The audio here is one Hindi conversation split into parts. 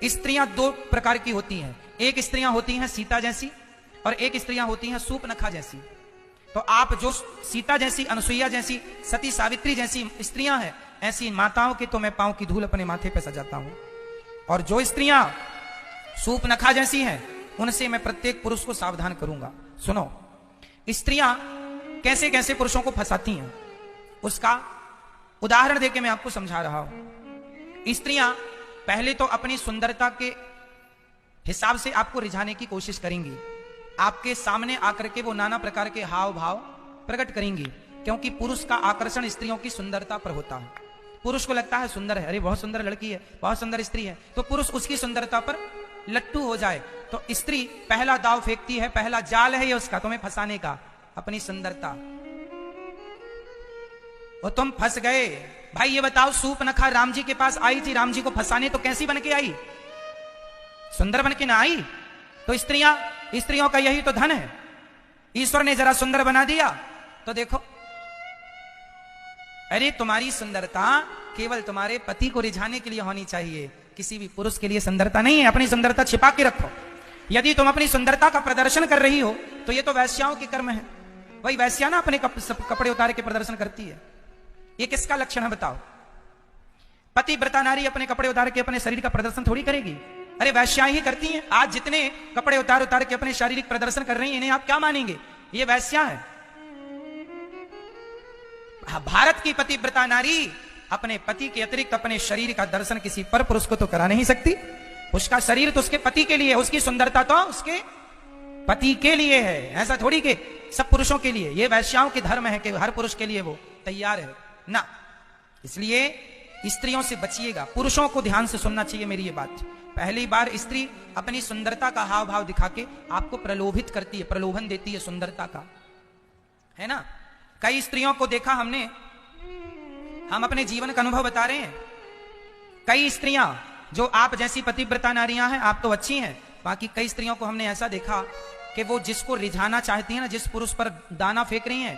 स्त्रियां दो प्रकार की होती हैं। एक स्त्रियां होती हैं सीता जैसी और एक स्त्रियां होती हैं सूर्पनखा जैसी। तो आप जो सीता जैसी, अनसुईया जैसी, सती सावित्री जैसी स्त्रियां हैं, ऐसी माताओं के तो मैं पांव की धूल अपने माथे पे सजाता हूं। और जो स्त्रियां सूर्पनखा जैसी हैं, उनसे मैं प्रत्येक पुरुष को सावधान करूंगा। सुनो, स्त्रियां कैसे कैसे पुरुषों को फंसाती हैं, उसका उदाहरण देके मैं आपको समझा रहा हूं। स्त्रियां पहले तो अपनी सुंदरता के हिसाब से आपको रिझाने की कोशिश करेंगी। आपके सामने आकर के वो नाना प्रकार के हाव भाव प्रकट करेंगी, क्योंकि पुरुष का आकर्षण स्त्रियों की सुंदरता पर होता है। पुरुष को लगता है सुंदर है, अरे बहुत सुंदर लड़की है, बहुत सुंदर स्त्री है, तो पुरुष उसकी सुंदरता पर लट्टू हो जाए। तो स्त्री पहला दाव फेंकती है, पहला जाल है ये उसका तुम्हें फंसाने का, अपनी सुंदरता। और तुम फंस गए। भाई ये बताओ, सूर्पनखा राम जी के पास आई थी राम जी को फंसाने, तो कैसी बन के आई? सुंदर बन के ना आई। तो स्त्रियों का यही तो धन है। ईश्वर ने जरा सुंदर बना दिया तो देखो, अरे तुम्हारी सुंदरता केवल तुम्हारे पति को रिझाने के लिए होनी चाहिए, किसी भी पुरुष के लिए सुंदरता नहीं है। अपनी सुंदरता छिपा के रखो। यदि तुम अपनी सुंदरता का प्रदर्शन कर रही हो तो ये तो वैश्याओं के कर्म है। वही वैश्या ना अपने कपड़े उतार के प्रदर्शन करती है। ये किसका लक्षण है बताओ? पतिव्रता नारी अपने कपड़े उतार के अपने शरीर का प्रदर्शन थोड़ी करेगी। अरे वैश्याएं ही करती हैं। आज जितने कपड़े उतार उतार के अपने शारीरिक प्रदर्शन कर रही हैं, इन्हें आप क्या मानेंगे? ये वैश्या है। भारत की पतिव्रता नारी अपने पति के अतिरिक्त अपने शरीर का दर्शन किसी पर पुरुष को तो करा नहीं सकती। उसका शरीर तो उसके पति के लिए, उसकी सुंदरता तो उसके पति के लिए है, ऐसा थोड़ी के सब पुरुषों के लिए। ये वैश्याओं के धर्म है कि हर पुरुष के लिए वो तैयार है ना। इसलिए स्त्रियों से बचिएगा। पुरुषों को ध्यान से सुनना चाहिए मेरी ये बात। पहली बार स्त्री अपनी सुंदरता का हाव भाव दिखा के आपको प्रलोभित करती है, प्रलोभन देती है सुंदरता का, है ना। कई स्त्रियों को देखा हमने, हम अपने जीवन का अनुभव बता रहे हैं। कई स्त्रियां जो आप जैसी पतिव्रता नारियां हैं, आप तो अच्छी हैं, बाकी कई स्त्रियों को हमने ऐसा देखा कि वो जिसको रिझाना चाहती हैं ना, जिस पुरुष पर दाना फेंक रही हैं,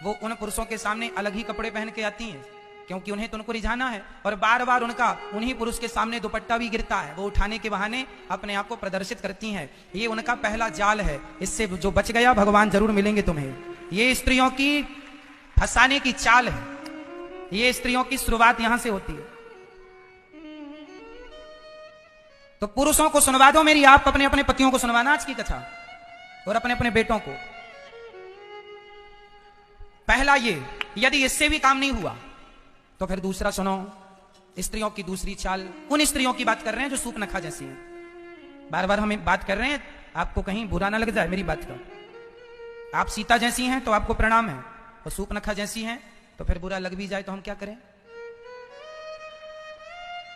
वो उन पुरुषों के सामने अलग ही कपड़े पहन के आती हैं, क्योंकि उन्हें तो उनको रिझाना है। और बार बार उनका उन्हीं पुरुष के सामने दुपट्टा भी गिरता है, वो उठाने के बहाने अपने आप को प्रदर्शित करती हैं। ये उनका पहला जाल है। इससे जो बच गया भगवान जरूर मिलेंगे तुम्हें। ये स्त्रियों की फंसाने की चाल है। ये स्त्रियों की शुरुआत यहां से होती है। तो पुरुषों को सुनवा दो मेरी, आप अपने अपने पतियों को सुनवाना आज की कथा, और अपने अपने बेटों को। पहला ये, यदि इससे भी काम नहीं हुआ तो फिर दूसरा सुनो। स्त्रियों की दूसरी चाल, उन स्त्रियों की बात कर रहे हैं जो सूर्पनखा जैसी हैं। बार बार हम बात कर रहे हैं, आपको कहीं बुरा ना लग जाए मेरी बात का। आप सीता जैसी हैं तो आपको प्रणाम है, और सूर्पनखा जैसी हैं तो फिर बुरा लग भी जाए तो हम क्या करें?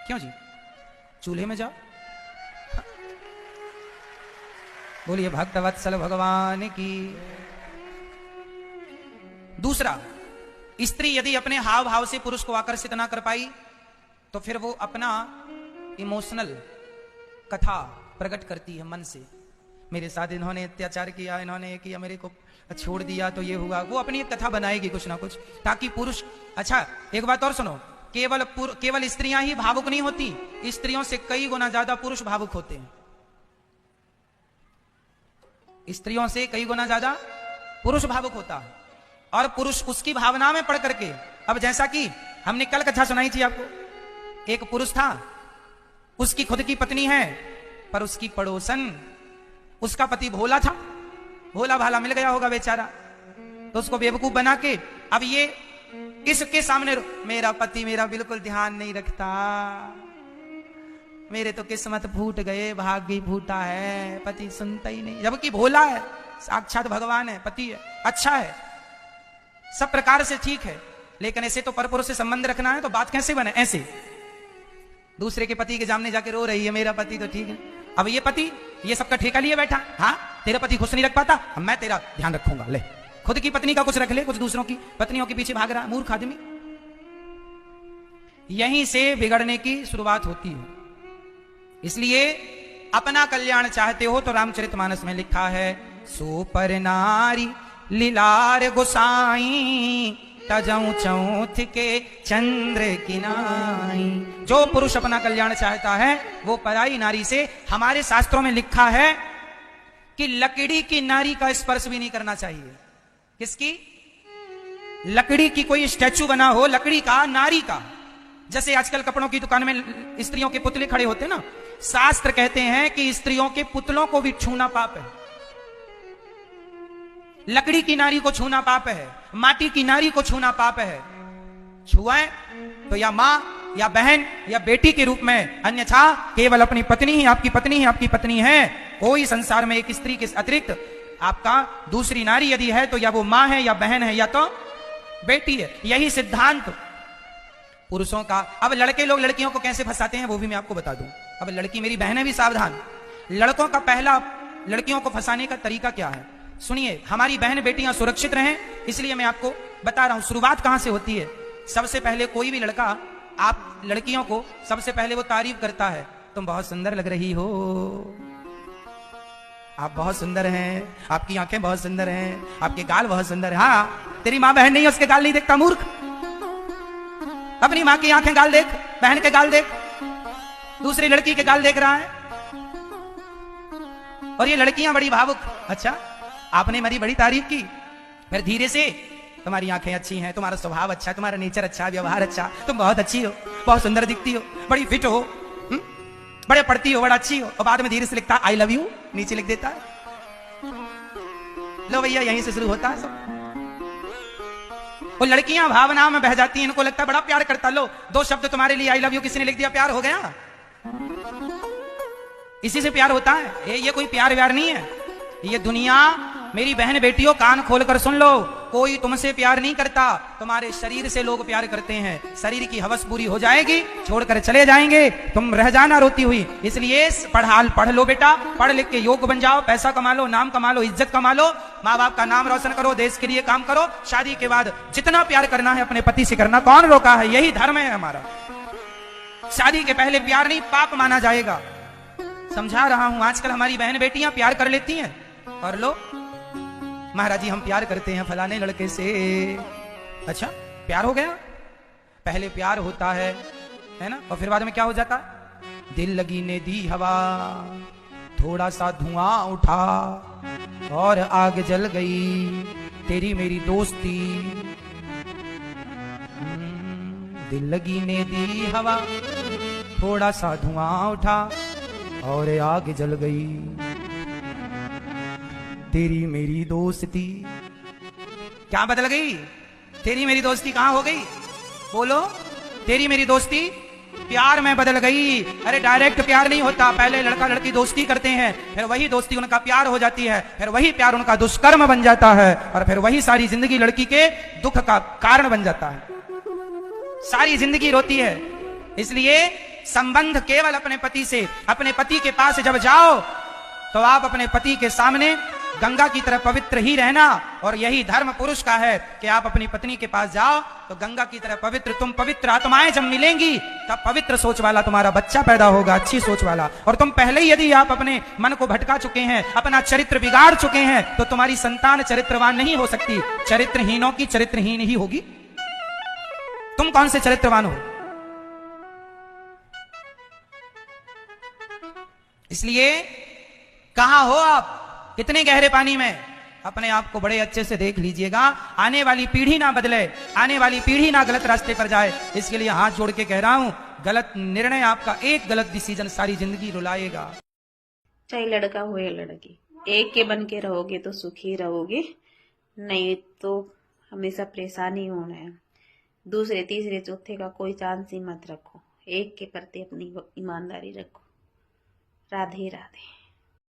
क्यों जी, चूल्हे में जाओ। बोलिए भक्तवत्सल भगवान की। दूसरा, स्त्री यदि अपने हाव भाव से पुरुष को आकर्षित ना कर पाई तो फिर वो अपना इमोशनल कथा प्रकट करती है मन से। मेरे साथ इन्होंने अत्याचार किया, इन्होंने ये किया, मेरे को छोड़ दिया तो ये हुआ। वो अपनी एक कथा बनाएगी कुछ ना कुछ, ताकि पुरुष। अच्छा एक बात और सुनो, केवल स्त्रियां ही भावुक नहीं होती, स्त्रियों से कई गुना ज्यादा पुरुष भावुक होते हैं। स्त्रियों से कई गुना ज्यादा पुरुष भावुक होता है, और पुरुष उसकी भावना में पड़ करके। अब जैसा कि हमने कल कथा सुनाई थी आपको, एक पुरुष था, उसकी खुद की पत्नी है, पर उसकी पड़ोसन, उसका पति भोला था, भोला भाला मिल गया होगा बेचारा, तो उसको बेवकूफ बना के अब ये इसके सामने, मेरा पति मेरा बिल्कुल ध्यान नहीं रखता, मेरे तो किस्मत फूट गए, भाग्य फूटा है, पति सुनता ही नहीं। जबकि भोला है, साक्षात भगवान है, पति है, अच्छा है, सब प्रकार से ठीक है, लेकिन ऐसे तो परपुरुष से संबंध रखना है तो बात कैसे बने? ऐसे दूसरे के पति के सामने जाके रो रही है, मेरा पति तो ठीक है। अब ये पति ये सबका ठेका लिए बैठा, हाँ तेरा पति खुश नहीं रख पाता, मैं तेरा ध्यान रखूंगा, ले खुद की पत्नी का कुछ रख ले, कुछ दूसरों की पत्नियों के पीछे भाग रहा, मूर्ख आदमी। यहीं से बिगड़ने की शुरुआत होती है। इसलिए अपना कल्याण चाहते हो तो रामचरितमानस में लिखा है, सो पर नारी लीलार गोसाई तजऊ चौथ के चंद्र की नाई। जो पुरुष अपना कल्याण चाहता है वो पराई नारी से, हमारे शास्त्रों में लिखा है कि लकड़ी की नारी का स्पर्श भी नहीं करना चाहिए। किसकी? लकड़ी की कोई स्टैचू बना हो, लकड़ी का, नारी का। जैसे आजकल कपड़ों की दुकान में स्त्रियों के पुतले खड़े होते ना, शास्त्र कहते हैं कि स्त्रियों के पुतलों को भी छूना पाप है। लकड़ी की नारी को छूना पाप है, माटी की नारी को छूना पाप है। छुआए तो या मां या बहन या बेटी के रूप में, अन्यथा केवल अपनी पत्नी ही आपकी पत्नी ही आपकी पत्नी है। कोई संसार में एक स्त्री के अतिरिक्त आपका दूसरी नारी यदि है तो या वो मां है या बहन है या तो बेटी है। यही सिद्धांत पुरुषों का। अब लड़के लोग लड़कियों को कैसे फंसाते हैं वो भी मैं आपको बता दूं। अब लड़की मेरी बहन है भी सावधान। लड़कों का पहला लड़कियों को फंसाने का तरीका क्या है सुनिए। हमारी बहन बेटियां सुरक्षित रहें इसलिए मैं आपको बता रहा हूं। शुरुआत कहां से होती है? सबसे पहले कोई भी लड़का आप लड़कियों को सबसे पहले वो तारीफ करता है, तुम बहुत सुंदर लग रही हो, आप बहुत सुंदर हैं, आपकी आंखें बहुत सुंदर हैं, आपके गाल बहुत सुंदर है। हाँ, तेरी मां बहन नहीं है उसके गाल नहीं देखता मूर्ख। अपनी मां की आंखें गाल देख, बहन के गाल देख, दूसरी लड़की के गाल देख रहा है। और ये लड़कियां बड़ी भावुक। अच्छा, आपने मेरी बड़ी तारीफ की, फिर धीरे से तुम्हारी आंखें अच्छी हैं, तुम्हारा स्वभाव अच्छा, तुम्हारा नेचर अच्छा, व्यवहार अच्छा, तुम बहुत अच्छी हो, बहुत सुंदर दिखती हो, बड़ी फिट हो, बड़े पढ़ती हो, बड़ा अच्छी हो। और बाद में धीरे से लिखता आई लव यू नीचे लिख देता है। लो भैया यहीं से शुरू होता है सब। वो लड़कियां भावनाओं में बह जाती हैं, इनको लगता है बड़ा प्यार करता। लो 2 शब्द तुम्हारे लिए आई लव यू किसी ने लिख दिया, प्यार हो गया। इसी से प्यार होता है। ये कोई प्यार व्यार नहीं है। ये दुनिया, मेरी बहन बेटियों कान खोलकर सुन लो, कोई तुमसे प्यार नहीं करता, तुम्हारे शरीर से लोग प्यार करते हैं। शरीर की हवस पूरी हो जाएगी, छोड़कर चले जाएंगे, तुम रह जाना रोती हुई। इसलिए पढ़ लो बेटा, पढ़ लिख के योग बन जाओ, पैसा कमा लो, नाम कमा लो, इज्जत कमा लो, माँ बाप का नाम रोशन करो, देश के लिए काम करो। शादी के बाद जितना प्यार करना है अपने पति से करना, कौन रोका है? यही धर्म है हमारा। शादी के पहले प्यार नहीं, पाप माना जाएगा। समझा रहा हूं। आजकल हमारी बहन बेटियां प्यार कर लेती हैं और लो महाराज जी हम प्यार करते हैं फलाने लड़के से। अच्छा, प्यार हो गया? पहले प्यार होता है ना, और फिर बाद में क्या हो जाता? दिल लगी ने दी हवा, थोड़ा सा धुआं उठा और आग जल गई तेरी मेरी दोस्ती। दिल लगी ने दी हवा, थोड़ा सा धुआं उठा और आग जल गई तेरी मेरी दोस्ती। क्या बदल गई? तेरी मेरी दोस्ती कहां हो गई? बोलो। तेरी मेरी दोस्ती प्यार में बदल गई। अरे डायरेक्ट प्यार नहीं होता, पहले लड़का लड़की दोस्ती करते हैं, फिर वही दोस्ती उनका प्यार हो जाती है, फिर वही प्यार उनका दुष्कर्म बन जाता है, और फिर वही सारी जिंदगी लड़की के दुख का कारण बन जाता है। सारी जिंदगी रोती है। इसलिए संबंध केवल अपने पति से, अपने पति के पास जब जाओ तो आप अपने पति के सामने गंगा की तरह पवित्र ही रहना। और यही धर्म पुरुष का है कि आप अपनी पत्नी के पास जाओ तो गंगा की तरह पवित्र, तुम पवित्र आत्माएं जब मिलेंगी तब पवित्र सोच वाला तुम्हारा बच्चा पैदा होगा, अच्छी सोच वाला। और तुम पहले ही यदि आप अपने मन को भटका चुके हैं, अपना चरित्र बिगाड़ चुके हैं, तो तुम्हारी संतान चरित्रवान नहीं हो सकती। चरित्रहीनों की चरित्रहीन ही होगी। तुम कौन से चरित्रवान हो? इसलिए कहां हो आप? कितने गहरे पानी में? अपने आप को बड़े अच्छे से देख लीजिएगा, आने वाली पीढ़ी ना बदले, आने वाली पीढ़ी ना गलत रास्ते पर जाए। इसके लिए हाथ जोड़ के कह रहा हूं, गलत निर्णय, आपका एक गलत डिसीजन सारी जिंदगी रुलाएगा। चाहे लड़का हो या लड़की, एक के बन के रहोगे तो सुखी रहोगे, नहीं तो हमेशा परेशानी होना है। दूसरे तीसरे चौथे का कोई चांस ही मत रखो, एक के प्रति अपनी ईमानदारी रखो। राधे राधे।